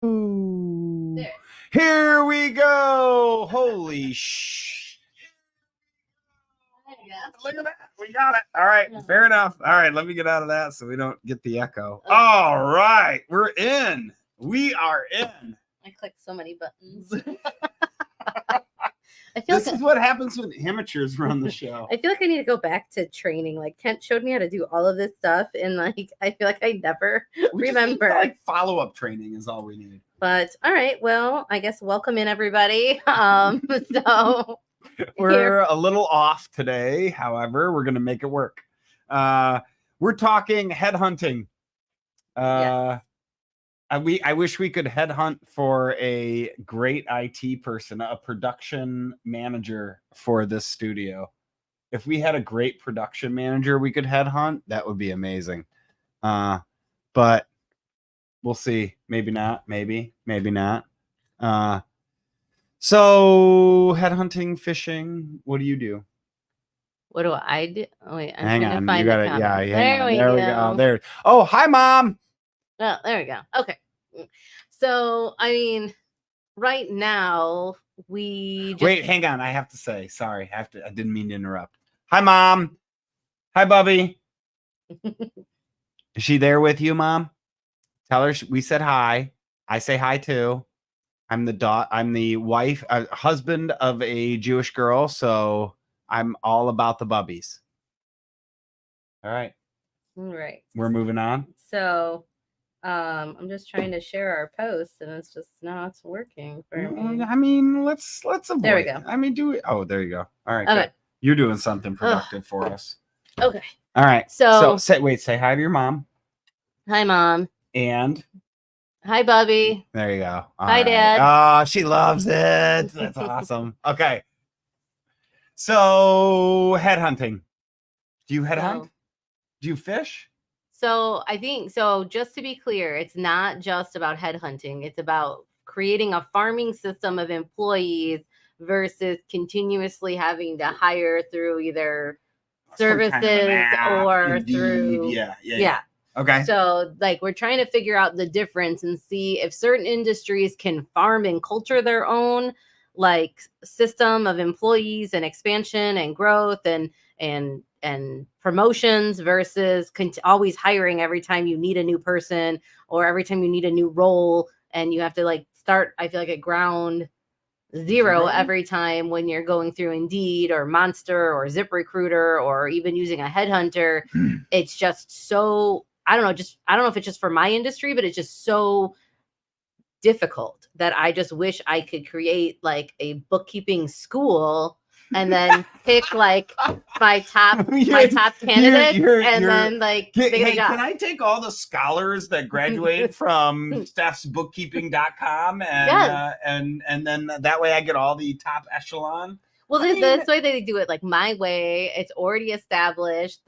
Ooh. There. Here we go. Holy sh. There you go. Look at that. We got it. All right. Yeah. Fair enough. All right. Let me get out of that so we don't get the echo. Okay. All right. We're in. We are in. I clicked so many buttons. I feel This like is what happens when amateurs run the show. I feel like I need to go back to training. Like Kent showed me how to do all of this stuff, and like I feel like I never We just need, remember. like follow-up training is all we need. But all right, well, I guess welcome in everybody. So We're a little off today. However, we're going to make it work. We're talking headhunting. Yes. I wish we could headhunt for a great IT person, a production manager for this studio. If we had a great production manager we could headhunt, that would be amazing. But we'll see. Maybe not. Maybe not. So headhunting, fishing, what do you do? What do I do? Oh, wait, I'm Hang trying on. to find You the got it. comment. Yeah. There we go. There. Oh, hi, Mom. Oh, there we go. Okay. So, I mean, right now we just Wait, hang on. I have to say, sorry. I didn't mean to interrupt. Hi, Mom. Hi, Bubby. Is she there with you, Mom? Tell her we said hi. I say hi too. I'm the wife, husband of a Jewish girl, so I'm all about the bubbies. All right. right. We're moving on. So, I'm just trying to share our post, and it's just not working for me. I mean, let's avoid. There we go. I mean, do it. Oh, there you go. All right. Okay. Good. You're doing something productive for us. Okay. All right. So say hi to your mom. Hi, Mom. And Hi, Bubby. there you go. All Hi, right. Dad. Oh, she loves it. That's awesome. Okay. So headhunting. Do you headhunt? Do you fish? So I think so. Just to be clear, it's not just about headhunting. It's about creating a farming system of employees versus continuously having to hire through either services Some kind of an app, or Indeed. through Yeah. Okay. So like we're trying to figure out the difference and see if certain industries can farm and culture their own like system of employees and expansion and growth and promotions versus always hiring every time you need a new person or every time you need a new role and you have to like start, I feel like, at ground zero every time when you're going through Indeed or Monster or ZipRecruiter or even using a headhunter. It's just so, I don't know if it's just for my industry, but it's just so difficult that I just wish I could create like a bookkeeping school and then pick like my top candidate and then like hey, can I take all the scholars that graduate from stephsbookkeeping.com and then that way I get all the top echelon? Well, this way they do it like my way. It's already established.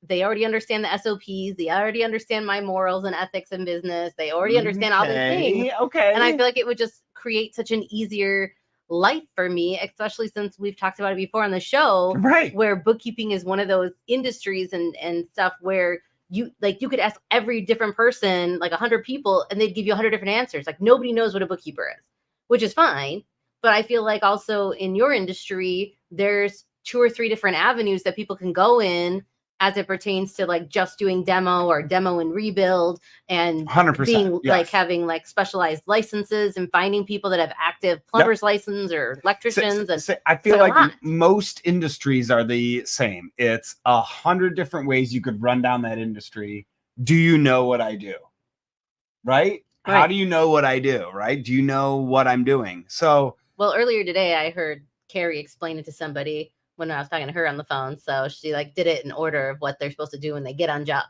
They already understand the SOPs. They already understand my morals and ethics in business. They already understand all these things. Okay. And I feel like it would just create such an easier life for me, especially since we've talked about it before on the show, right? Where bookkeeping is one of those industries and stuff where you could ask every different person, like 100 people, and they'd give you 100 different answers. Like nobody knows what a bookkeeper is, which is fine. But I feel like also in your industry, there's 2 or 3 different avenues that people can go in as it pertains to like just doing demo or demo and rebuild and 100%, being like having like specialized licenses and finding people that have active plumber's license or electricians. I feel like most industries are the same. It's 100 different ways you could run down that industry. Do you know what I do? Right? How do you know what I do? Right? Do you know what I'm doing? So, well, earlier today I heard Carrie explain it to somebody when I was talking to her on the phone. So she like did it in order of what they're supposed to do when they get on job.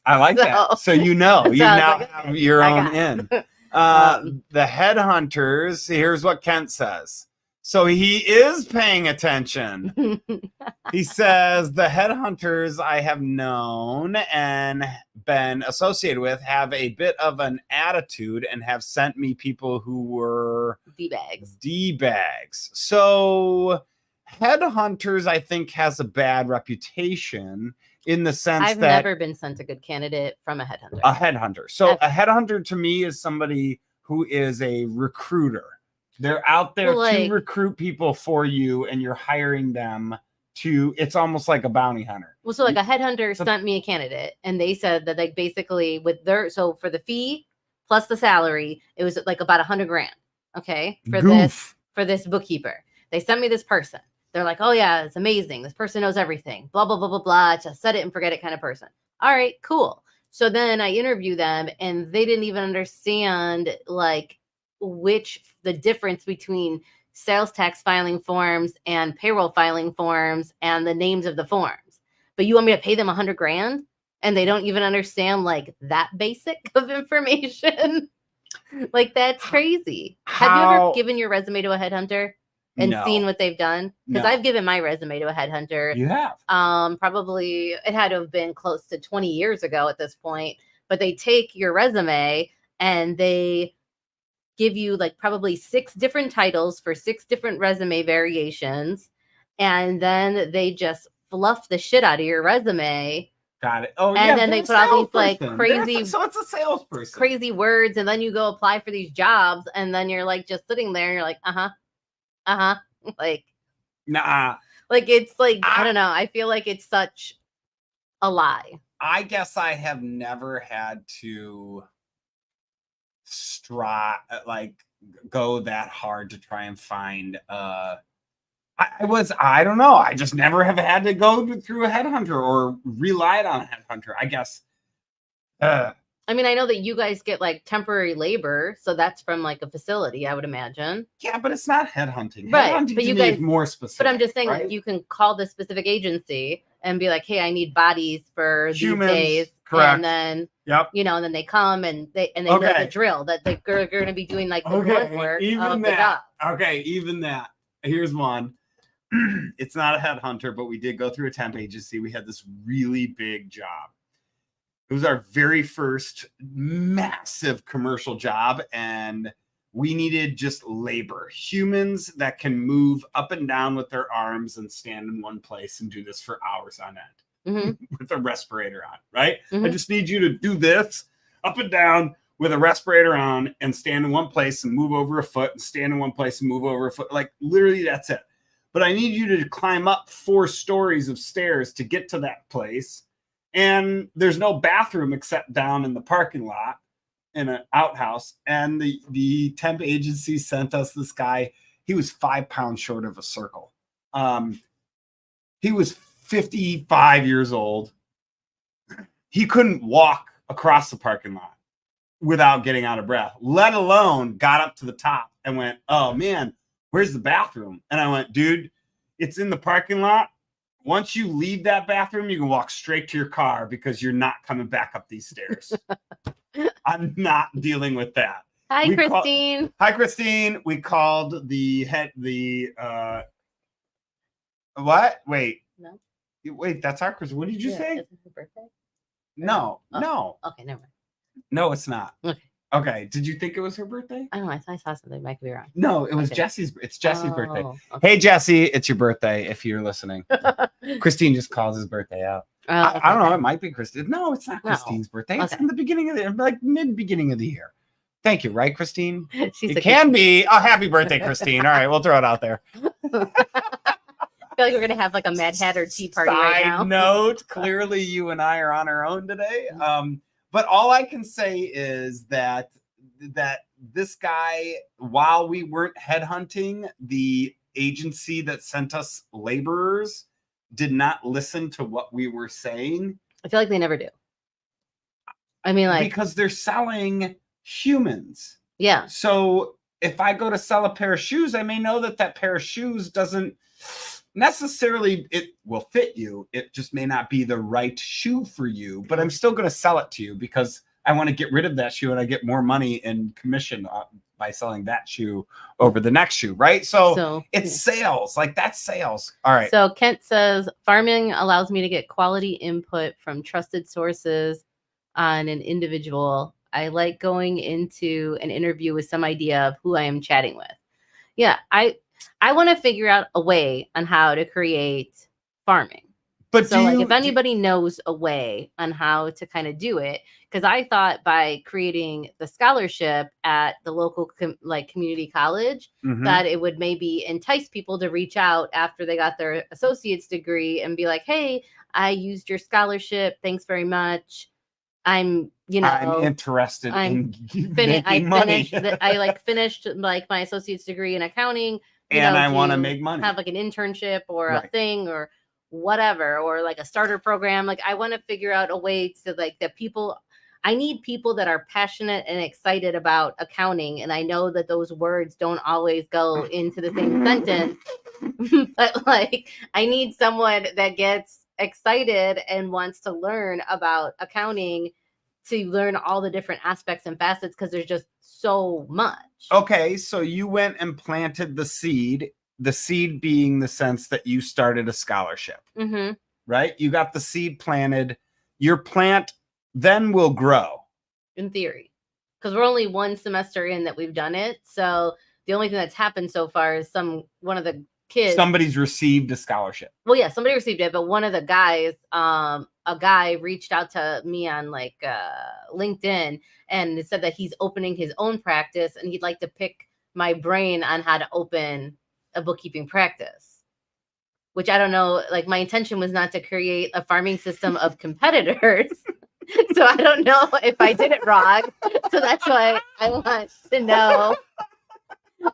I like that. So you now have your own in. The headhunters, here's what Kent says. So he is paying attention. He says the headhunters I have known and been associated with have a bit of an attitude and have sent me people who were D-bags. So headhunters, I think, has a bad reputation in the sense I've never been sent a good candidate from a headhunter. A headhunter. So a headhunter to me is somebody who is a recruiter. They're out there to recruit people for you, and you're hiring them to. It's almost like a bounty hunter. Well, so like a headhunter sent me a candidate, and they said that like basically with their for the fee plus the salary, it was like about $100,000. Okay, for this bookkeeper, they sent me this person. They're like, oh yeah, it's amazing. This person knows everything. Blah blah blah blah blah. Just set it and forget it kind of person. All right, cool. So then I interview them, and they didn't even understand like the difference between sales tax filing forms and payroll filing forms and the names of the forms. But you want me to pay them $100,000 and they don't even understand like that basic of information? Like, that's crazy. Have you ever given your resume to a headhunter and seen what they've done? Because I've given my resume to a headhunter. You have? Probably it had to have been close to 20 years ago at this point. But they take your resume and they give you like probably 6 different titles for 6 different resume variations. And then they just fluff the shit out of your resume. Got it. Oh, and then they put all these like crazy, so it's a salesperson, crazy words, and then you go apply for these jobs, and then you're like just sitting there, and you're like, like, nah, like it's like I don't know. I feel like it's such a lie. I guess I have never had to go that hard to try and find. I don't know. I just never have had to go through a headhunter or relied on a headhunter, I guess. I mean, I know that you guys get like temporary labor, so that's from like a facility, I would imagine. Yeah, but it's not headhunting. Right. Headhunting but you guys more specific. But I'm just saying, right? Like, you can call this specific agency and be like, "Hey, I need bodies for humans, these days." Correct. And then, and then they come and they know the drill that they're going to be doing like the grunt work of the job. Okay, even that. Here's one. It's not a headhunter, but we did go through a temp agency. We had this really big job. It was our very first massive commercial job, and we needed just labor, humans that can move up and down with their arms and stand in one place and do this for hours on end with a respirator on, right? I just need you to do this up and down with a respirator on and stand in one place and move over a foot and stand in one place and move over a foot. Like, literally, that's it. But I need you to climb up 4 stories of stairs to get to that place. And there's no bathroom except down in the parking lot in an outhouse. And the temp agency sent us this guy. He was 5 pounds short of a circle. He was 55 years old. He couldn't walk across the parking lot without getting out of breath, let alone got up to the top and went, "Oh man, where's the bathroom?" And I went, "Dude, it's in the parking lot. Once you leave that bathroom, you can walk straight to your car because you're not coming back up these stairs." I'm not dealing with that. Hi, Christine. Hi, Christine. We called what? Wait. No. Wait, that's our Christine. What did you say? Is it her birthday? No. No. Okay, never mind. No, it's not. Okay. Okay. Did you think it was her birthday? I don't know. I saw something. Might be wrong. No, it was Jesse's. It's Jesse's birthday. Okay. Hey, Jesse, it's your birthday if you're listening. Christine just calls his birthday out. I don't know. It might be Christine. No, it's not Christine's birthday. It's in the beginning of like mid-beginning of the year. Thank you, right, Christine? It can be. Oh, happy birthday, Christine. All right, we'll throw it out there. I feel like we're gonna have like a Mad Hatter tea party right now. Side note, clearly you and I are on our own today. But all I can say is that this guy, while we weren't headhunting, the agency that sent us laborers did not listen to what we were saying. I feel like they never do. I mean, like, because they're selling humans. Yeah. So if I go to sell a pair of shoes, I may know that pair of shoes doesn't necessarily, it will fit you. It just may not be the right shoe for you, but I'm still going to sell it to you because I want to get rid of that shoe and I get more money in commission by selling that shoe over the next shoe, right? So it's sales. Like, that's sales. All right. So Kent says, farming allows me to get quality input from trusted sources on an individual. I like going into an interview with some idea of who I am chatting with. Yeah, I want to figure out a way on how to create farming. But so like if anybody knows a way on how to kind of do it, because I thought by creating the scholarship at the local community college that it would maybe entice people to reach out after they got their associate's degree and be like, hey, I used your scholarship. Thanks very much. I'm interested in making money. I finished like my associate's degree in accounting. And I want to make money. Have like an internship or a thing or whatever, or like a starter program. Like I want to figure out a way to like that people, I need people that are passionate and excited about accounting. And I know that those words don't always go into the same sentence, but like I need someone that gets excited and wants to learn about accounting, to learn all the different aspects and facets, because there's just so much. Okay, so you went and planted the seed being the sense that you started a scholarship, right? You got the seed planted. Your plant then will grow. In theory, because we're only one semester in that we've done it. So the only thing that's happened so far is one of the kids. Somebody's received a scholarship. Well, yeah, somebody received it, but one of the guys, a guy reached out to me on like LinkedIn and said that he's opening his own practice and he'd like to pick my brain on how to open a bookkeeping practice, which I don't know. Like my intention was not to create a farming system of competitors. So I don't know if I did it wrong. So that's why I want to know.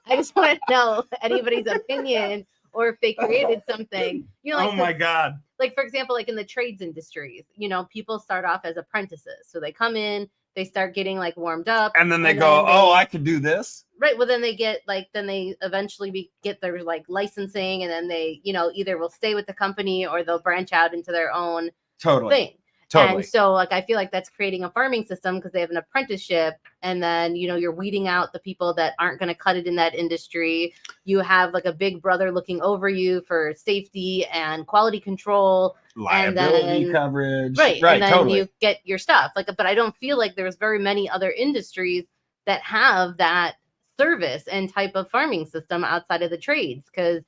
I just want to know anybody's opinion, or if they created something. Like, oh my God. Like, for example, like in the trades industries, people start off as apprentices. So they come in, they start getting like warmed up. And then they go, oh, I could do this. Right. Well, then they get then they eventually get their like licensing, and then they, either will stay with the company or they'll branch out into their own thing. Totally. And so like, I feel like that's creating a farming system because they have an apprenticeship, and then, you're weeding out the people that aren't going to cut it in that industry. You have like a big brother looking over you for safety and quality control. Liability coverage. Right. And then you get your stuff but I don't feel like there's very many other industries that have that service and type of farming system outside of the trades. Because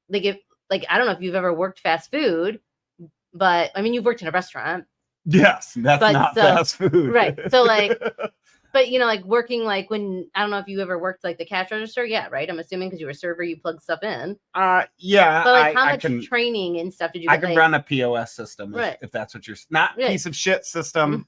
they give, like, I don't know if you've ever worked fast food, but I mean, you've worked in a restaurant. Yes, that's not fast food. Right. So like, but like working like when, I don't know if you ever worked like the cash register. Yeah. Right. I'm assuming because you were a server, you plug stuff in. Yeah. But like how much training and stuff did you get? I can run a POS system if that's what you're, not piece of shit system,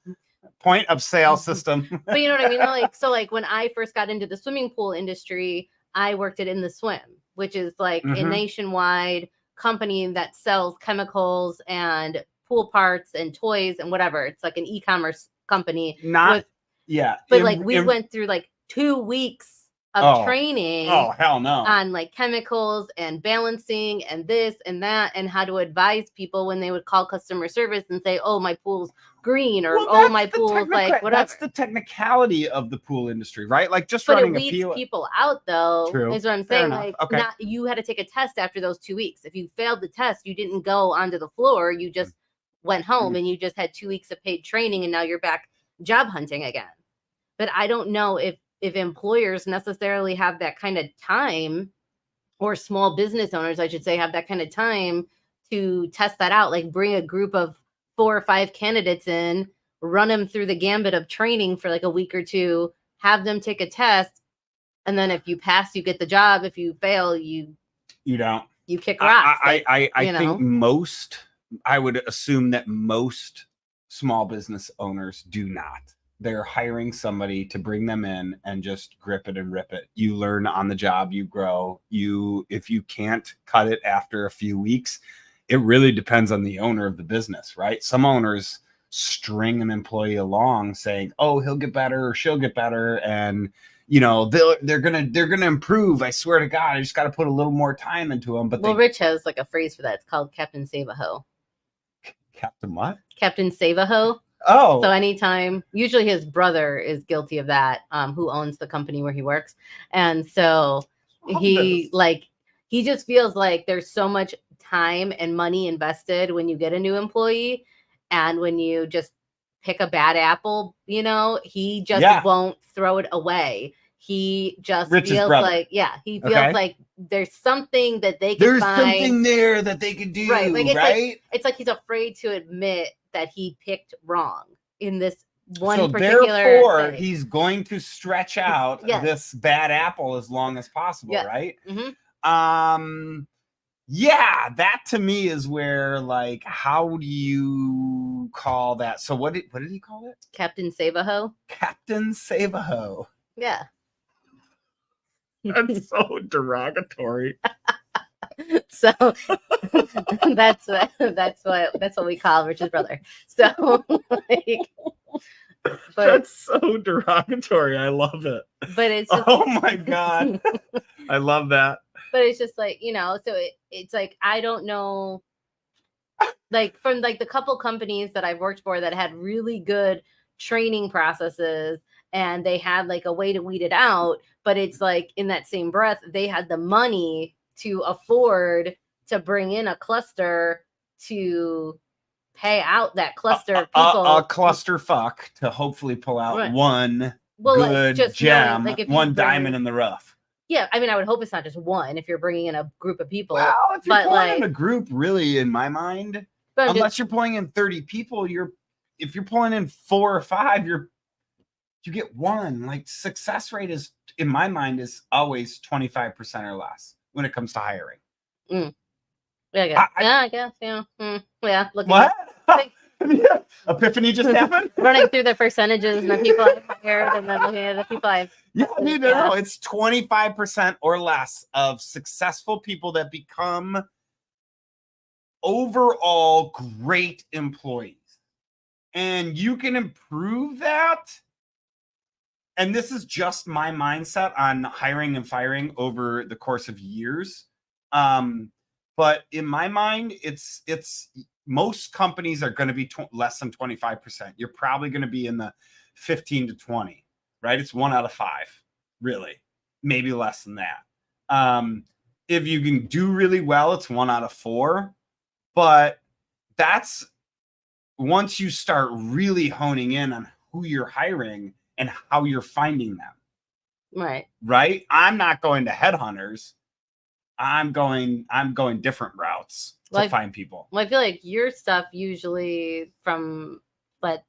point of sale system. But you know what I mean? Like, so like when I first got into the swimming pool industry, I worked it In the Swim, which is like a nationwide company that sells chemicals and pool parts and toys and whatever. It's like an e-commerce company. But we went through like 2 weeks of training. Oh, hell no. On like chemicals and balancing and this and that, and how to advise people when they would call customer service and say, oh, my pool's green, or my pool's like whatever. That's the technicality of the pool industry, right? Like just running a POS. But it weeds people out though. True. Is what I'm saying. Like, you had to take a test after those 2 weeks. If you failed the test, you didn't go onto the floor. You just went home and you just had 2 weeks of paid training, and now you're back job hunting again. But I don't know if employers necessarily have that kind of time, or small business owners, I should say, have that kind of time to test that out. Like bring a group of 4 or 5 candidates in, run them through the gambit of training for like a week or two, have them take a test. And then if you pass, you get the job. If you fail, you don't. You kick rocks. I think I would assume that most small business owners do not. They're hiring somebody to bring them in and just grip it and rip it. You learn on the job, you grow. If you can't cut it after a few weeks, it really depends on the owner of the business, right? Some owners string an employee along saying, oh, he'll get better or she'll get better. And they're gonna improve. I swear to God, I just got to put a little more time into them. But Rich has like a phrase for that. It's called Captain Save-A-Ho. Captain what? Captain Save-A-Ho. Oh. So anytime, usually his brother is guilty of that, who owns the company where he works. And so he just feels like there's so much time and money invested when you get a new employee, and when you just pick a bad apple, he just won't throw it away. he just Rich's feels brother. like, he feels like there's something that they can There's find. something there that they could do, right? Like it's like he's afraid to admit that he picked wrong in this one so particular therefore thing. he's going to stretch out this bad apple as long as possible, right? Yeah, that to me is where, like, how do you call that? So what did he call it? Captain Save-A-Ho. Captain Save-A-Ho. Yeah. That's so derogatory. So that's what we call Rich's brother. So like, that's so derogatory. I love it. But it's just, oh my God. I love that. But it's just like, so it's like, I don't know, like from like the couple companies that I've worked for that had really good training processes and they had like a way to weed it out, but it's like in that same breath, they had the money to afford to bring in a cluster to pay out that cluster of people. A cluster fuck to hopefully pull out one good just gem, knowing, like, one diamond in the rough. Yeah, I mean, I would hope it's not just one if you're bringing in a group of people. Well, if you're pulling in a group, really, in my mind, unless you're pulling in 30 people, if you're pulling in 4 or 5, you get one. Like, success rate is, in my mind, is always 25% or less when it comes to hiring. Yeah, I guess. Yeah. Yeah. What? Epiphany just happened? Running through the percentages and the people I've hired and then looking at the people I've... Yeah, no, it's 25% or less of successful people that become overall great employees. And you can improve that. And this is just my mindset on hiring and firing over the course of years. But in my mind, it's most companies are going to be less than 25%. You're probably going to be in the 15 to 20, right? It's 1 out of 5, really, maybe less than that. If you can do really well, it's 1 out of 4. But that's once you start really honing in on who you're hiring and how you're finding them. Right? I'm not going to headhunters. I'm going different routes to find people. Well, I feel like your stuff usually, from but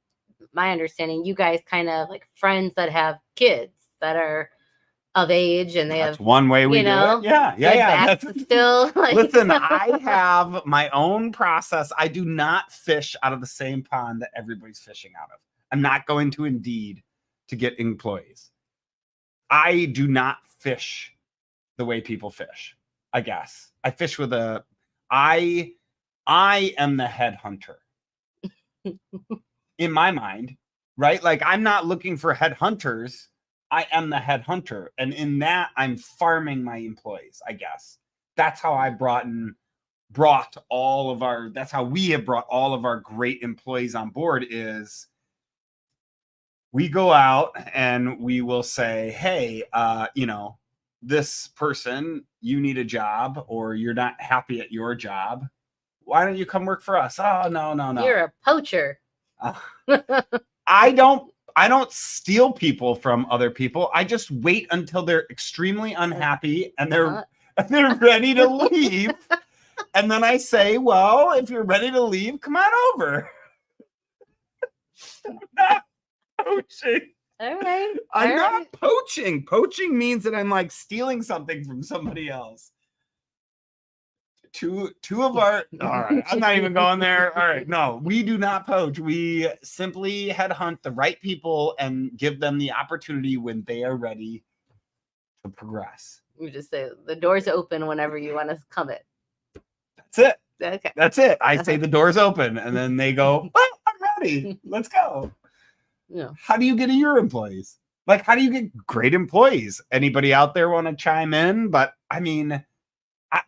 my understanding, you guys kind of like friends that have kids that are of age and that's one way we do it. Yeah. That's still like... Listen, I have my own process. I do not fish out of the same pond that everybody's fishing out of. I'm not going to Indeed to get employees. I do not fish the way people fish. I guess I fish with I am the headhunter in my mind, right? Like, I'm not looking for headhunters. I am the headhunter. And in that, I'm farming my employees, I guess. That's how I that's how we have brought all of our great employees on board. Is we go out and we will say, hey, this person, you need a job, or you're not happy at your job. Why don't you come work for us? Oh, no. You're a poacher. I don't steal people from other people. I just wait until they're extremely unhappy and they're ready to leave. And then I say, well, if you're ready to leave, come on over. I'm not poaching. All right. I'm not poaching. Poaching means that I'm like stealing something from somebody else. Two of our... All right, I'm not even going there. All right, no, we do not poach. We simply headhunt the right people and give them the opportunity when they are ready to progress. You just say the door's open whenever you want to come in. That's it. Okay. That's it. I say the door's open, and then they go, oh, I'm ready. Let's go. Yeah. How do you get your employees? Like, how do you get great employees? Anybody out there want to chime in? But I mean,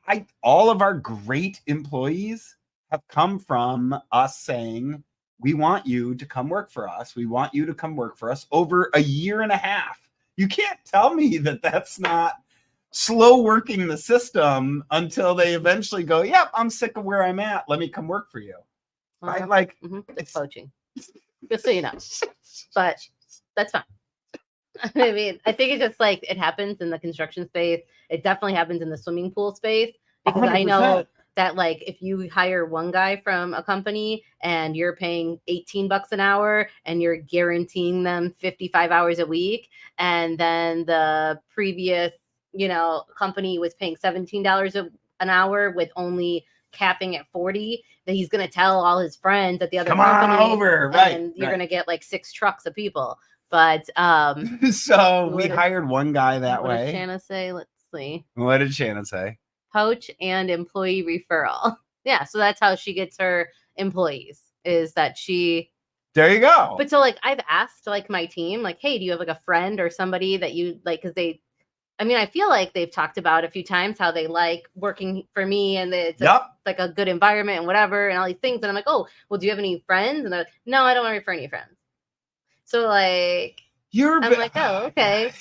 I all of our great employees have come from us saying, we want you to come work for us. We want you to come work for us over a year and a half. You can't tell me that that's not slow working the system until they eventually go, yep, I'm sick of where I'm at. Let me come work for you. Right? Like, it's poaching. Just so you know. But that's fine. I mean, I think it's just like it happens in the construction space. It definitely happens in the swimming pool space because 100%. I know that like if you hire one guy from a company and you're paying $18 an hour and you're guaranteeing them 55 hours a week, and then the previous, company was paying $17 an hour with only capping at 40, that he's going to tell all his friends at the other company over, right? And you're going to get like 6 trucks of people. But so we hired one guy that way. What did Shanna say? Let's see. What did Shanna say? Poach and employee referral. Yeah, so that's how she gets her employees, is that she. There you go. But so like I've asked like my team, like, hey, do you have like a friend or somebody that you like? Because I feel like they've talked about a few times how they like working for me and it's like a good environment and whatever and all these things. And I'm like, oh, well, do you have any friends? And they're like, no, I don't want to refer any friends. So like, I'm like, oh, okay.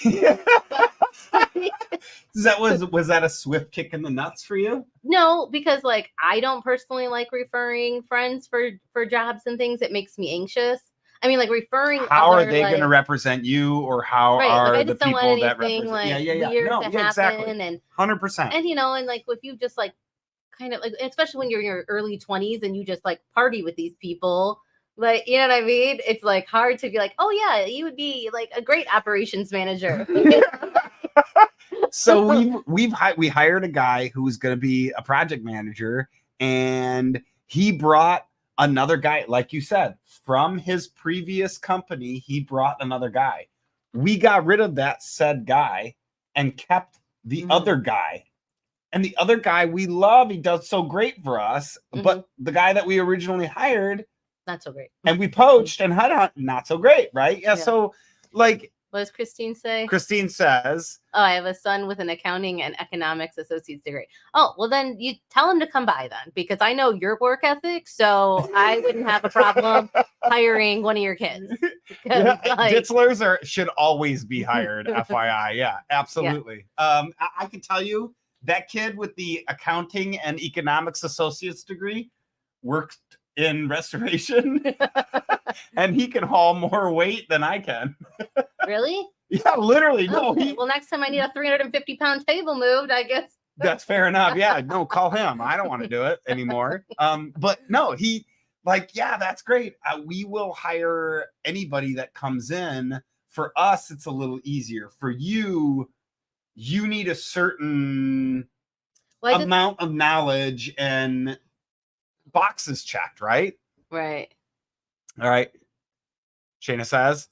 was that a swift kick in the nuts for you? No, because like I don't personally like referring friends for jobs and things. It makes me anxious. I mean, like referring. How are they going to represent you, or how are the people that represent? Weird to happen exactly. And 100%. And and like if you just like kind of like, especially when you're in your early 20s and you just like party with these people. Like, you know what I mean? It's like hard to be like, oh yeah, you would be like a great operations manager. So we hired a guy who was going to be a project manager, and he brought another guy, like you said, from his previous company. He brought another guy. We got rid of that said guy and kept the other guy. And the other guy we love. He does so great for us. But the guy that we originally hired, not so great. And we poached and hunted, not so great, right? Yeah. So, like, what does Christine say? Christine says, oh, I have a son with an accounting and economics associate's degree. Oh, well, then you tell him to come by then, because I know your work ethic, so I wouldn't have a problem hiring one of your kids. Yeah, like, Ditzlers should always be hired, FYI. Yeah, absolutely. Yeah. I can tell you that kid with the accounting and economics associate's degree worked in restoration and he can haul more weight than I can. Really? Yeah, literally. No. Well, next time I need a 350-pound table moved, I guess. That's fair enough. Yeah, no, call him. I don't want to do it anymore. But no, he that's great. We will hire anybody that comes in. For us, it's a little easier. For you, you need a certain amount of knowledge and boxes checked, right? Right. All right. Shayna says,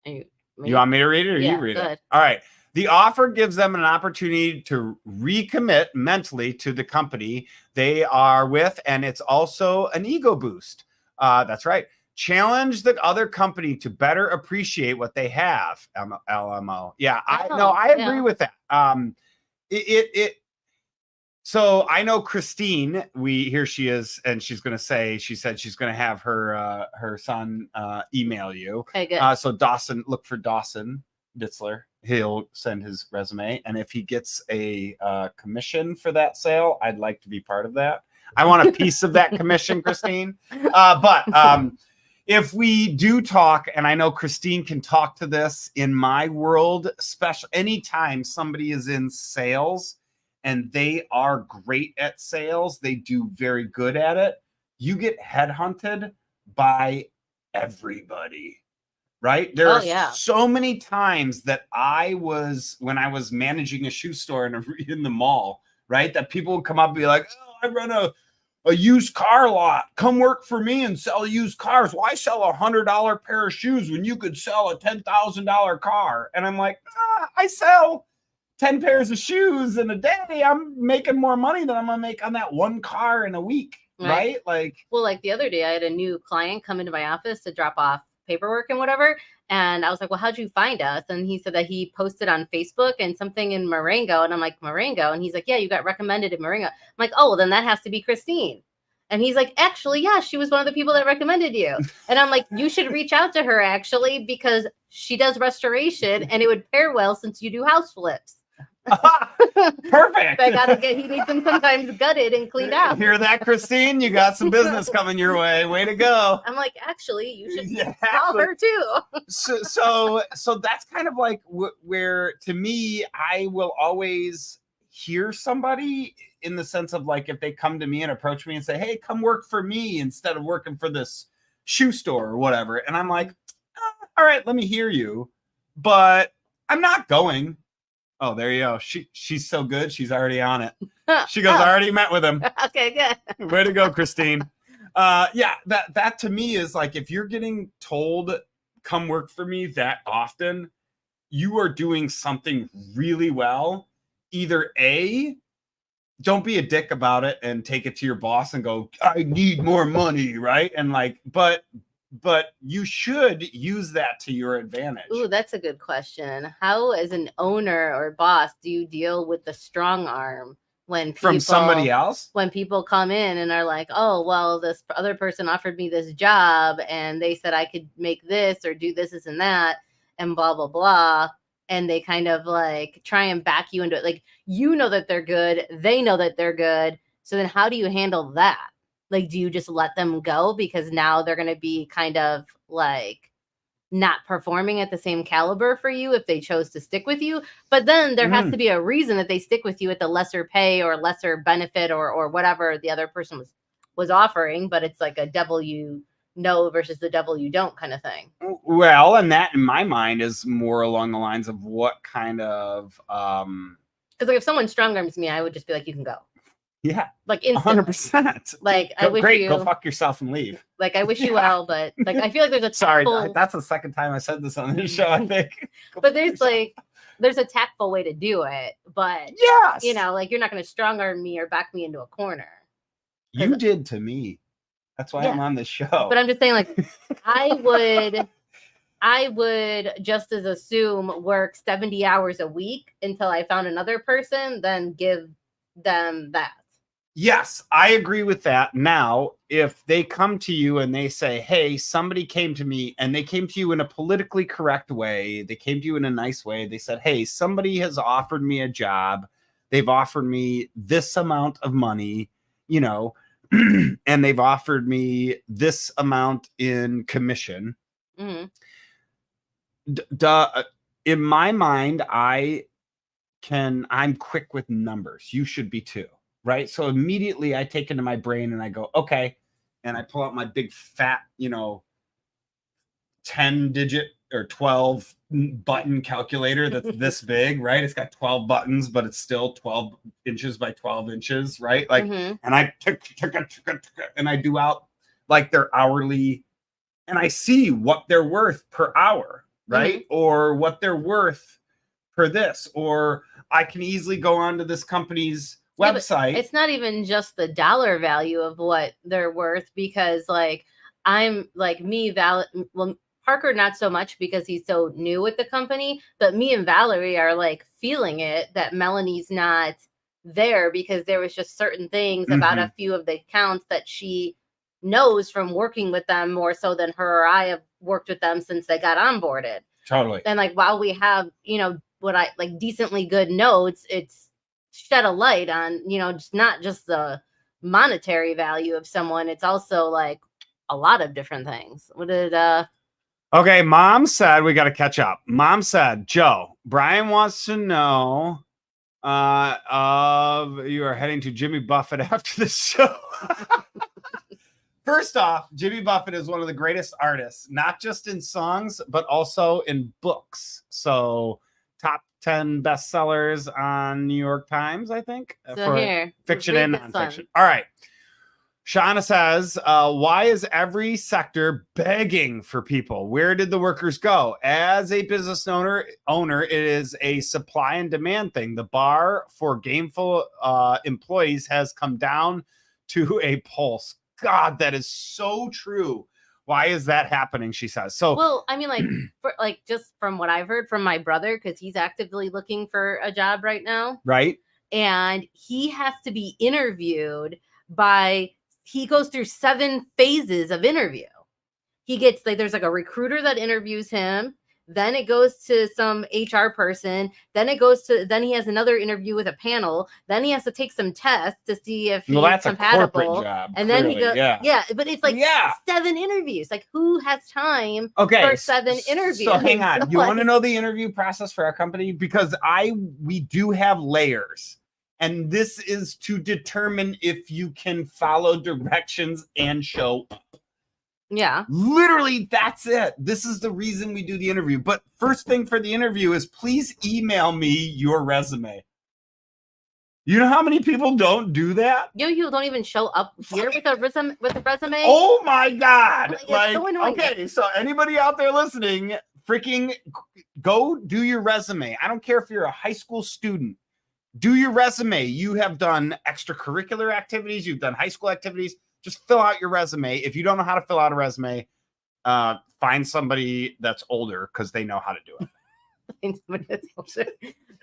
you want me to read it or you read it? All right. The offer gives them an opportunity to recommit mentally to the company they are with, and it's also an ego boost. That's right. Challenge the other company to better appreciate what they have. LMO. Yeah, I agree with that. So I know Christine, here she is, and she said she's going to have her son email you. Okay, good. So Dawson, look for Dawson Ditzler. He'll send his resume. And if he gets a commission for that sale, I'd like to be part of that. I want a piece of that commission, Christine. But if we do talk, and I know Christine can talk to this, in my world, anytime somebody is in sales, and they are great at sales, they do very good at it, you get headhunted by everybody, right? There are so many times that when I was managing a shoe store in the mall, right, that people would come up and be like, oh, I run a used car lot. Come work for me and sell used cars. Why sell a $100 pair of shoes when you could sell a $10,000 car? And I'm like, I sell 10 pairs of shoes in a day. I'm making more money than I'm gonna make on that one car in a week, right? Like, well, like the other day, I had a new client come into my office to drop off paperwork and whatever, and I was like, well, how'd you find us? And he said that he posted on Facebook and something in Marengo, and I'm like, Marengo? And he's like, yeah, you got recommended in Marengo. I'm like, oh, well, then that has to be Christine. And he's like, actually, yeah, she was one of the people that recommended you. And I'm like, you should reach out to her, actually, because she does restoration and it would pair well since you do house flips. Perfect. He needs them sometimes gutted and cleaned out. Hear that, Christine? You got some business coming your way. Way to go. I'm like, actually, you should call her too. so that's kind of like where, to me, I will always hear somebody in the sense of like, if they come to me and approach me and say, hey, come work for me instead of working for this shoe store or whatever. And I'm like, all right, let me hear you, but I'm not going. Oh, there you go. She's so good. She's already on it. She goes, I already met with him. Okay, good. Way to go, Christine. Yeah, that to me is like, if you're getting told, come work for me that often, you are doing something really well. Either A, don't be a dick about it and take it to your boss and go, I need more money, right? And like, but you should use that to your advantage. Ooh, that's a good question. How, as an owner or boss, do you deal with the strong arm when people, from somebody else? When people come in and are like, oh, well, this other person offered me this job and they said I could make this or do this and that and blah, blah, blah. And they kind of like try and back you into it. Like, you know that they're good. They know that they're good. So then how do you handle that? Like, do you just let them go because now they're going to be kind of like not performing at the same caliber for you if they chose to stick with you? But then there has to be a reason that they stick with you at the lesser pay or lesser benefit or whatever the other person was offering. But it's like a devil you know versus the devil you don't kind of thing. Well, and that in my mind is more along the lines of what kind of because like if someone strong arms me, I would just be like, you can go. Yeah, like 100%. Like, I wish you go fuck yourself and leave. Like, I wish you well, but like, I feel like there's a tactful... Sorry, that's the second time I said this on this show, I think. But there's a tactful way to do it. But yes, you know, like, you're not going to strong arm me or back me into a corner. You did to me. That's why I'm on this show. But I'm just saying, like, I would just as assume work 70 hours a week until I found another person, then give them that. Yes, I agree with that. Now, if they come to you and they say, hey, somebody came to me, and they came to you in a politically correct way, they came to you in a nice way, they said, hey, somebody has offered me a job, they've offered me this amount of money, you know, and they've offered me this amount in commission. Mm-hmm. In my mind, I'm quick with numbers. You should be too. Right. So immediately I take into my brain and I go, okay. And I pull out my big fat, 10-digit or 12 button calculator that's this big, right? It's got 12 buttons, but it's still 12 inches by 12 inches, right? Like, and I and I do out like their hourly, and I see what they're worth per hour, right? Or what they're worth per this, or I can easily go onto this company's website. It's not even just the dollar value of what they're worth, because like I'm like well, Parker not so much because he's so new with the company, but me and Valerie are like feeling it that Melanie's not there because there was just certain things about a few of the accounts that she knows from working with them more so than her or I have worked with them since they got onboarded. Totally. And like, while we have, what I like decently good notes, it's shed a light on, just not just the monetary value of someone. It's also like a lot of different things. What did Okay, Mom said we got to catch up. Mom said, Joe, Brian wants to know you are heading to Jimmy Buffett after the show. First off, Jimmy Buffett is one of the greatest artists, not just in songs, but also in books. So top 10 bestsellers on New York Times, I think, so for here, fiction and nonfiction. All right. Shauna says, why is every sector begging for people? Where did the workers go? As a business owner, it is a supply and demand thing. The bar for gainful employees has come down to a pulse. God, that is so true. Why is that happening? She says. So, well, I mean, like, just from what I've heard from my brother, because he's actively looking for a job right now. Right. And he has to be interviewed he goes through 7 phases of interview. He gets there's like a recruiter that interviews him. then it goes to some HR person, then he has another interview with a panel, then he has to take some tests to see if he's that's compatible. A corporate job, and clearly. Then he goes, but it's like 7 interviews. Like, who has time for 7 interviews? So hang on. You want to know the interview process for our company? Because we do have layers. And this is to determine if you can follow directions and show up. Yeah. Literally, that's it. This is the reason we do the interview. But first thing for the interview is please email me your resume. You know how many people don't do that? You don't even show up here with a resume. Oh my God! Like so annoying. Okay, so anybody out there listening, freaking go do your resume. I don't care if you're a high school student. Do your resume. You have done extracurricular activities. You've done high school activities. Just fill out your resume. If you don't know how to fill out a resume, find somebody that's older because they know how to do it. Find somebody that's older.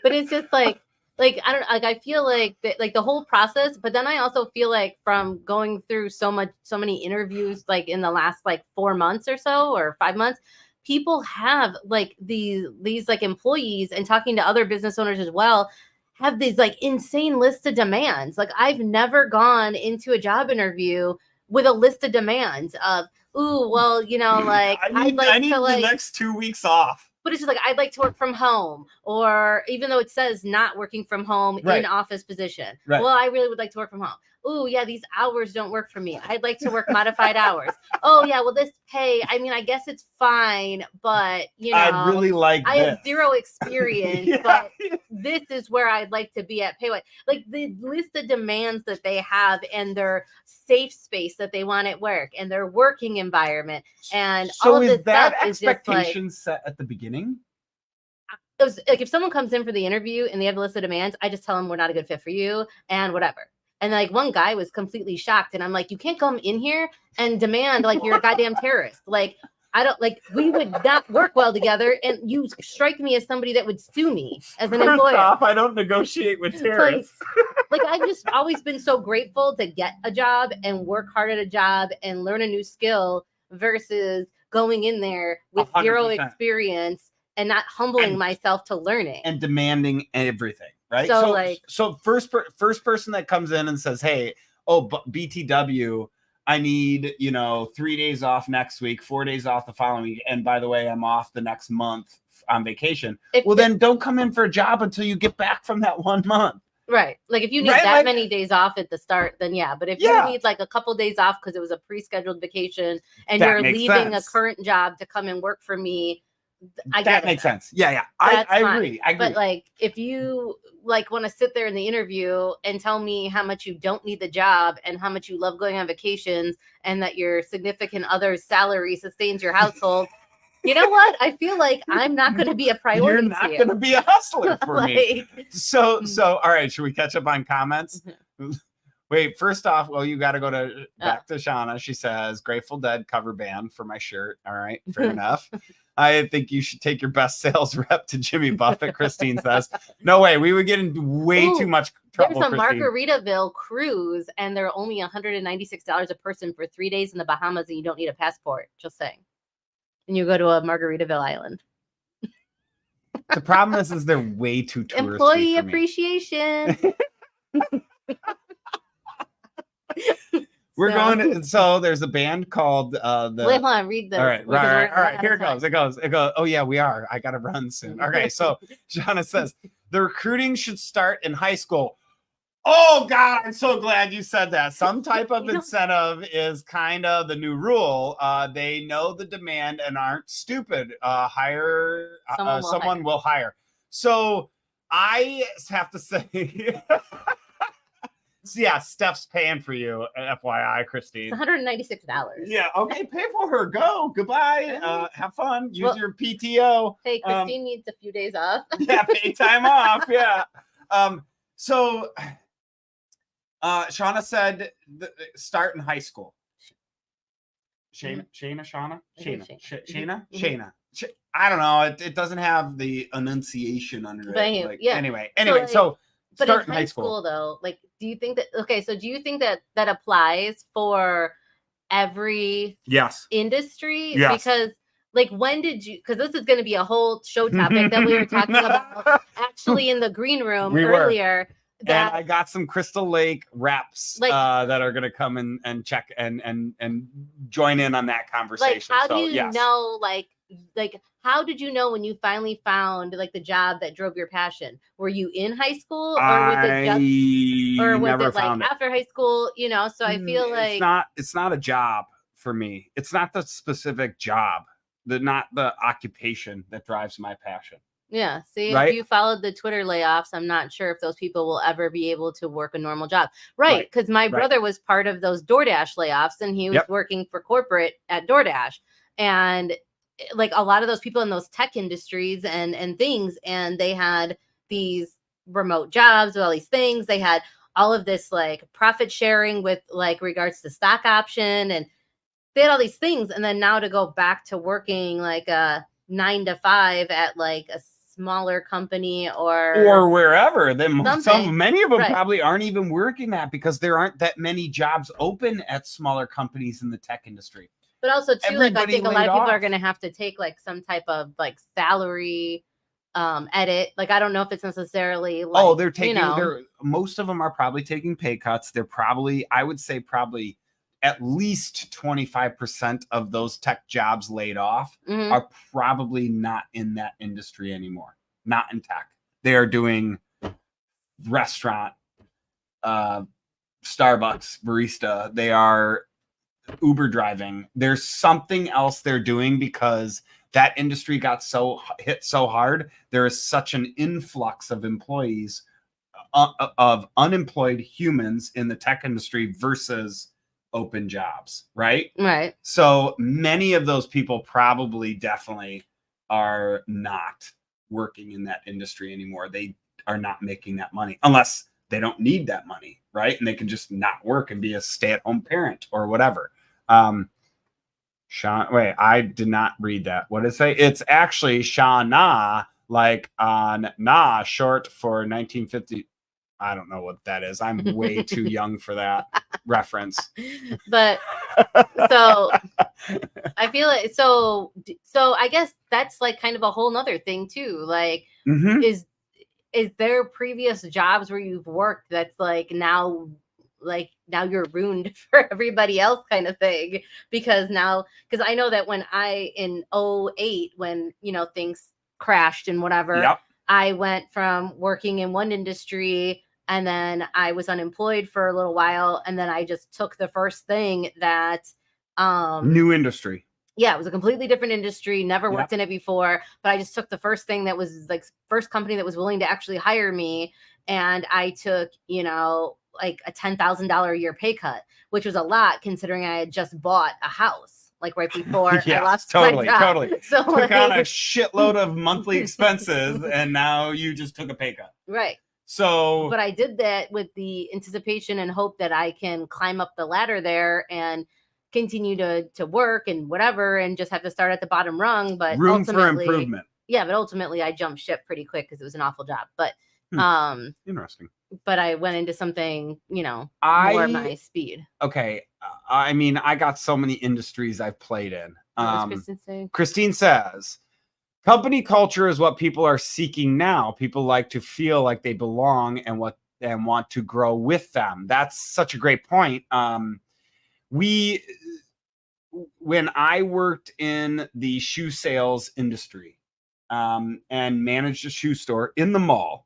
But it's just like I don't like. I feel like the whole process. But then I also feel like from going through so many interviews, like in the last 4 months or so, or 5 months, people have like these like employees, and talking to other business owners as well, have these like insane list of demands. Like, I've never gone into a job interview with a list of demands of, ooh, well, like I need the next 2 weeks off. But it's just like, I'd like to work from home, or even though it says not working from home in office position. Right. Well, I really would like to work from home. Oh, yeah, these hours don't work for me. I'd like to work modified hours. Oh, yeah, well, this pay, I mean, I guess it's fine, but, I really like I have 0 experience, but this is where I'd like to be at pay-wise. Like, the list of demands that they have, and their safe space that they want at work, and their working environment, and so all of this that stuff expectation is just set at the beginning? It was like, if someone comes in for the interview and they have a list of demands, I just tell them we're not a good fit for you and whatever. And like, one guy was completely shocked, and I'm like, you can't come in here and demand like you're a goddamn terrorist. Like, I don't like, we would not work well together, and you strike me as somebody that would sue me as an employer. Off, I don't negotiate with terrorists. Like I've just always been so grateful to get a job and work hard at a job and learn a new skill versus going in there with 100%. 0 experience and not humbling myself to learning and demanding everything. Right. So first person that comes in and says, hey, BTW, I need, 3 days off next week, 4 days off the following week. And by the way, I'm off the next month on vacation. Then don't come in for a job until you get back from that 1 month. Right. Like, if you need that many days off at the start, then yeah. But if you need like a couple days off because it was a pre-scheduled vacation and you're leaving a current job to come and work for me, that makes sense. Yeah. I agree. But like, if you like want to sit there in the interview and tell me how much you don't need the job and how much you love going on vacations and that your significant other's salary sustains your household, you know what? I feel like I'm not going to be a priority. You're not going to be a hustler for me. So all right. Should we catch up on comments? Wait, first off, well, you got to go back to Shauna. She says, Grateful Dead cover band for my shirt. All right, fair enough. I think you should take your best sales rep to Jimmy Buffett, Christine says. No way, we would get into way too much trouble, There's a Margaritaville cruise, and they're only $196 a person for 3 days in the Bahamas, and you don't need a passport, just saying. And you go to a Margaritaville island. The problem is they're way too touristy. Employee appreciation. We're going. So there's a band called Wait, hold on. Read this. All right. Here it goes. It goes. Oh yeah, we are. I gotta run soon. Okay. So Shauna says the recruiting should start in high school. Oh God, I'm so glad you said that. Some type of incentive is kind of the new rule. They know the demand and aren't stupid. Someone will hire. So I have to say. So yeah, Steph's paying for you, FYI, Christine. It's $196. Yeah, okay, pay for her. Go. Goodbye. Have fun. Use your PTO. Hey, Christine needs a few days off. Yeah, pay time off. Yeah. So Shauna said start in high school. Shayna. I don't know. It doesn't have the enunciation under it. Like, yeah. Anyway, so but start in high school though, like, do you think that applies for every industry? Yes. Because like, when did you, because this is going to be a whole show topic that we were talking about actually in the green room earlier. And I got some Crystal Lake reps that are going to come and check and join in on that conversation. Like, how do you know, like how did you know when you finally found like the job that drove your passion? Were you in high school, or was it just, or was it like after high school? You know, so I feel like it's not a job for me. It's not the specific job, not the occupation that drives my passion. Yeah. See, if you followed the Twitter layoffs, I'm not sure if those people will ever be able to work a normal job. Right. Because my brother was part of those DoorDash layoffs, and he was working for corporate at DoorDash. And like a lot of those people in those tech industries and things, and they had these remote jobs with all these things. They had all of this like profit sharing with like regards to stock option, and they had all these things. And then now to go back to working like a 9 to 5 at like a smaller company or wherever, then many of them probably aren't even working that, because there aren't that many jobs open at smaller companies in the tech industry. But also too, like I think a lot of people are going to have to take like some type of like salary edit. Like I don't know if it's necessarily like, they're taking most of them are probably taking pay cuts. They're probably, I would say probably at least 25% of those tech jobs laid off are probably not in that industry anymore. Not in tech. They are doing restaurant, Starbucks, barista. They are Uber driving. There's something else they're doing, because that industry got hit so hard. There is such an influx of employees, of unemployed humans in the tech industry versus open jobs, right? So many of those people probably definitely are not working in that industry anymore. They are not making that money unless they don't need that money, right? And they can just not work and be a stay-at-home parent or whatever. Sean, wait, I did not read that. What did it say? It's actually Shauna, like on Na, short for 1950. I don't know what that is. I'm way too young for that reference. But so I feel like so I guess that's like kind of a whole nother thing too. Like is there previous jobs where you've worked that's like now you're ruined for everybody else kind of thing? Because I know that when in 2008, when things crashed and whatever, I went from working in one industry, and then I was unemployed for a little while, and then I just took the first thing that new industry. Yeah, it was a completely different industry, never worked in it before, but I just took the first thing that was like first company that was willing to actually hire me, and I took, like a $10,000 a year pay cut, which was a lot considering I had just bought a house like right before I lost my job. Totally. So took on a shitload of monthly expenses, and now you just took a pay cut. Right. So, but I did that with the anticipation and hope that I can climb up the ladder there and continue to work and whatever, and just have to start at the bottom rung. But room for improvement. Yeah, but ultimately I jumped ship pretty quick because it was an awful job. But interesting. But I went into something, more my speed. Okay. I mean, I got so many industries I've played in. What does Kristen say? Christine says, company culture is what people are seeking now. People like to feel like they belong and want to grow with them. That's such a great point. When I worked in the shoe sales industry, and managed a shoe store in the mall,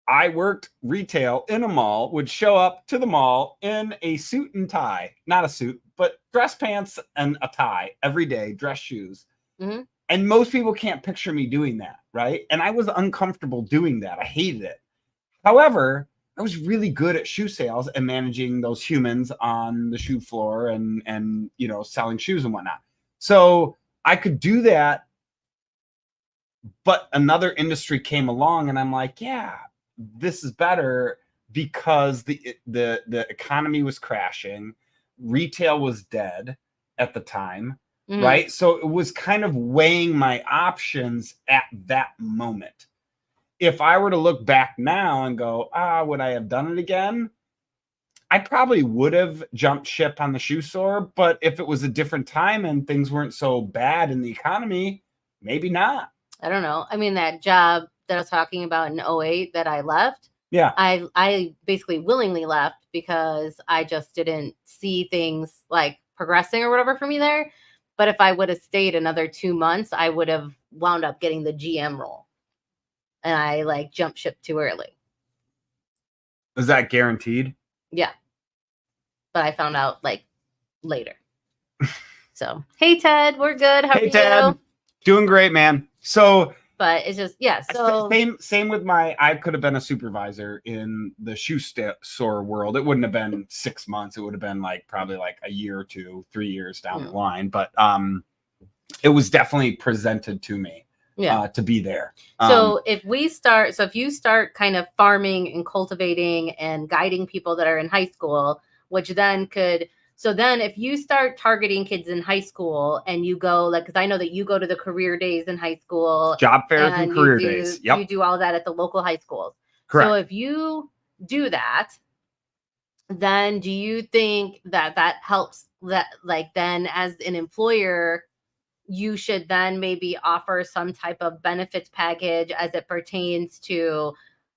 I worked retail in a mall, would show up to the mall in a suit and tie, not a suit, but dress pants and a tie every day, dress shoes. And most people can't picture me doing that, right? And I was uncomfortable doing that. I hated it. However, I was really good at shoe sales and managing those humans on the shoe floor and selling shoes and whatnot. So I could do that, but another industry came along, and I'm like, yeah, this is better, because the economy was crashing, retail was dead at the time, right? So it was kind of weighing my options at that moment. If I were to look back now and go, would I have done it again? I probably would have jumped ship on the shoe store, but if it was a different time and things weren't so bad in the economy, maybe not. I don't know. I mean, that job that I was talking about in 08 that I left, yeah, I basically willingly left because I just didn't see things like progressing or whatever for me there. But if I would have stayed another 2 months, I would have wound up getting the GM role. And I like jumped ship too early. Is that guaranteed? Yeah. But I found out like later. So, hey, Ted, we're good. How are you? Ted. Doing great, man. So, but it's just, yeah. So same with I could have been a supervisor in the shoe store world. It wouldn't have been 6 months. It would have been like probably like a year or 2, 3 years down the line. But it was definitely presented to me to be there. So if you start kind of farming and cultivating and guiding people that are in high school, which then so then if you start targeting kids in high school and you go, like, because I know that you go to the career days in high school. Job fairs and career days. Yep. You do all that at the local high schools. Correct. So if you do that, then do you think that helps that, like, then as an employer, you should then maybe offer some type of benefits package as it pertains to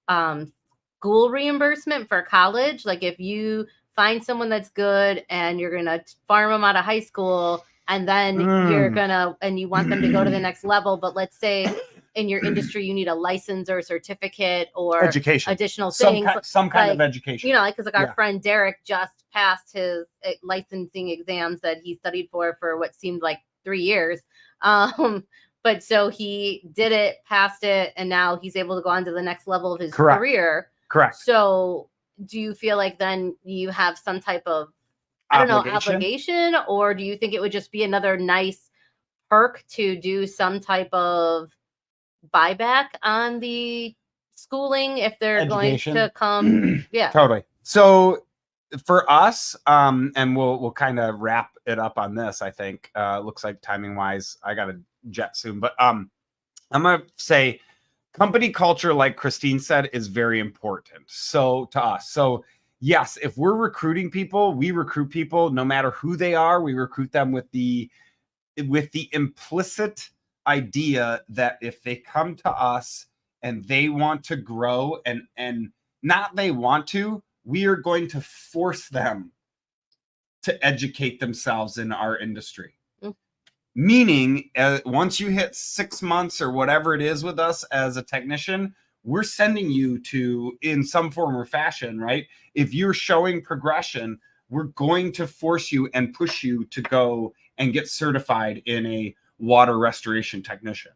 school reimbursement for college? Like if you find someone that's good and you're going to farm them out of high school and then you want them to go to the next level. But let's say in your industry, you need a license or a certificate or education, additional things. Some kind of education. You know, because like our friend Derek just passed his licensing exams that he studied for what seemed like 3 years. But so he did it, passed it, and now he's able to go on to the next level of his career. Correct. So do you feel like then you have some type of, obligation, or do you think it would just be another nice perk to do some type of buyback on the schooling if they're going to come? Yeah, totally. So for us, and we'll kind of wrap it up on this. I think looks like timing wise, I got to jet soon, but I'm gonna say company culture, like Christine said, is very important. So to us, so yes, if we're recruiting people, we recruit people no matter who they are. We recruit them with the implicit idea that if they come to us and they want to grow and not they want to, we are going to force them to educate themselves in our industry. Meaning, once you hit 6 months or whatever it is with us as a technician, we're sending you to, in some form or fashion, right? If you're showing progression, we're going to force you and push you to go and get certified in a water restoration technician.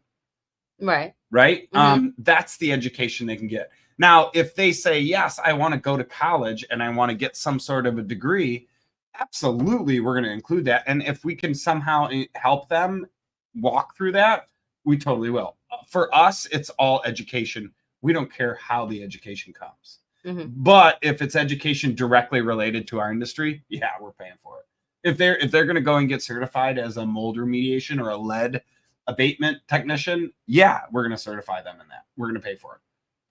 Right. Right? Mm-hmm. That's the education they can get. Now, if they say, yes, I want to go to college and I want to get some sort of a degree, absolutely, we're going to include that. And if we can somehow help them walk through that, we totally will. For us, it's all education. We don't care how the education comes. Mm-hmm. But if it's education directly related to our industry, yeah, we're paying for it. If they're going to go and get certified as a mold remediation or a lead abatement technician, yeah, we're going to certify them in that. We're going to pay for it.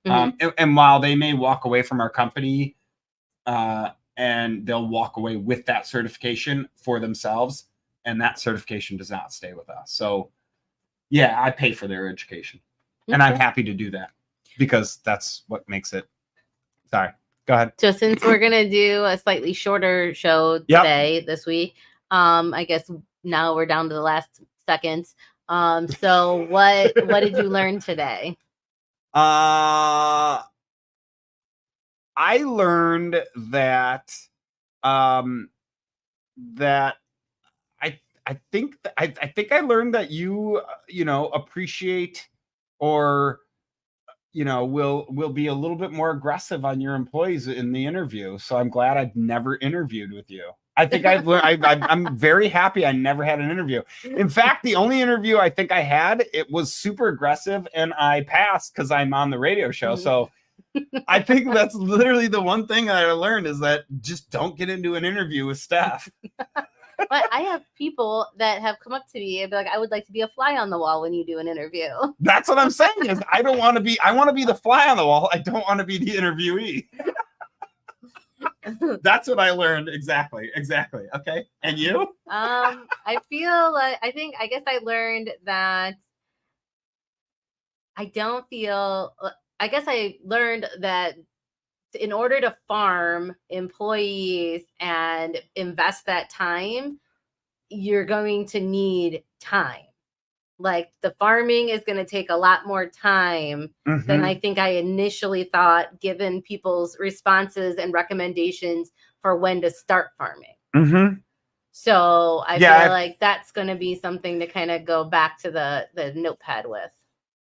Mm-hmm. And while they may walk away from our company, and they'll walk away with that certification for themselves, and that certification does not stay with us. So yeah, I pay for their education. Okay. And I'm happy to do that because that's what makes it. Sorry, go ahead. So since we're going to do a slightly shorter show today, this week, I guess now we're down to the last seconds. So what did you learn today? I learned that I think I learned that you appreciate or will be a little bit more aggressive on your employees in the interview. So I'm glad I've never interviewed with you. I think I've learned. I'm very happy I never had an interview. In fact, the only interview I think I had, it was super aggressive, and I passed because I'm on the radio show. So I think that's literally the one thing that I learned is that just don't get into an interview with Steph. But I have people that have come up to me and be like, I would like to be a fly on the wall when you do an interview. That's what I'm saying is I want to be the fly on the wall. I don't want to be the interviewee. That's what I learned. Exactly. Okay. And you? I guess I learned that I learned that in order to farm employees and invest that time, you're going to need time. Like the farming is going to take a lot more time than I think I initially thought, given people's responses and recommendations for when to start farming. So I feel like that's going to be something to kind of go back to the notepad with.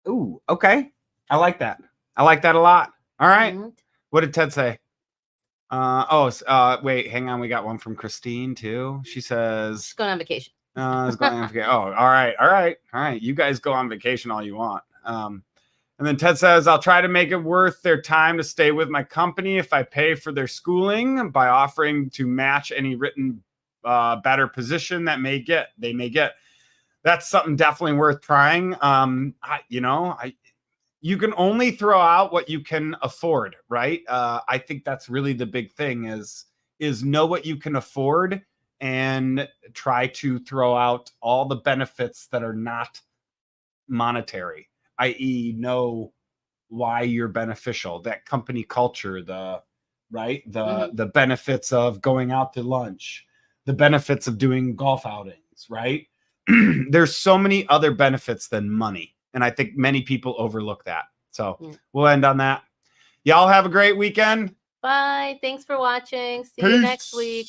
Ooh, okay. I like that. I like that a lot. All right. What did Ted say? Wait, hang on. We got one from Christine too. She says she's going on vacation. Is going on vacation. Oh, all right. You guys go on vacation all you want. And then Ted says, I'll try to make it worth their time to stay with my company if I pay for their schooling by offering to match any written better position that they may get. That's something definitely worth trying. You can only throw out what you can afford, right? I think that's really the big thing is know what you can afford and try to throw out all the benefits that are not monetary, i.e. know why you're beneficial, that company culture, the benefits of going out to lunch, the benefits of doing golf outings, right? There's so many other benefits than money. And I think many people overlook that. So we'll end on that. Y'all have a great weekend. Bye. Thanks for watching. See you next week.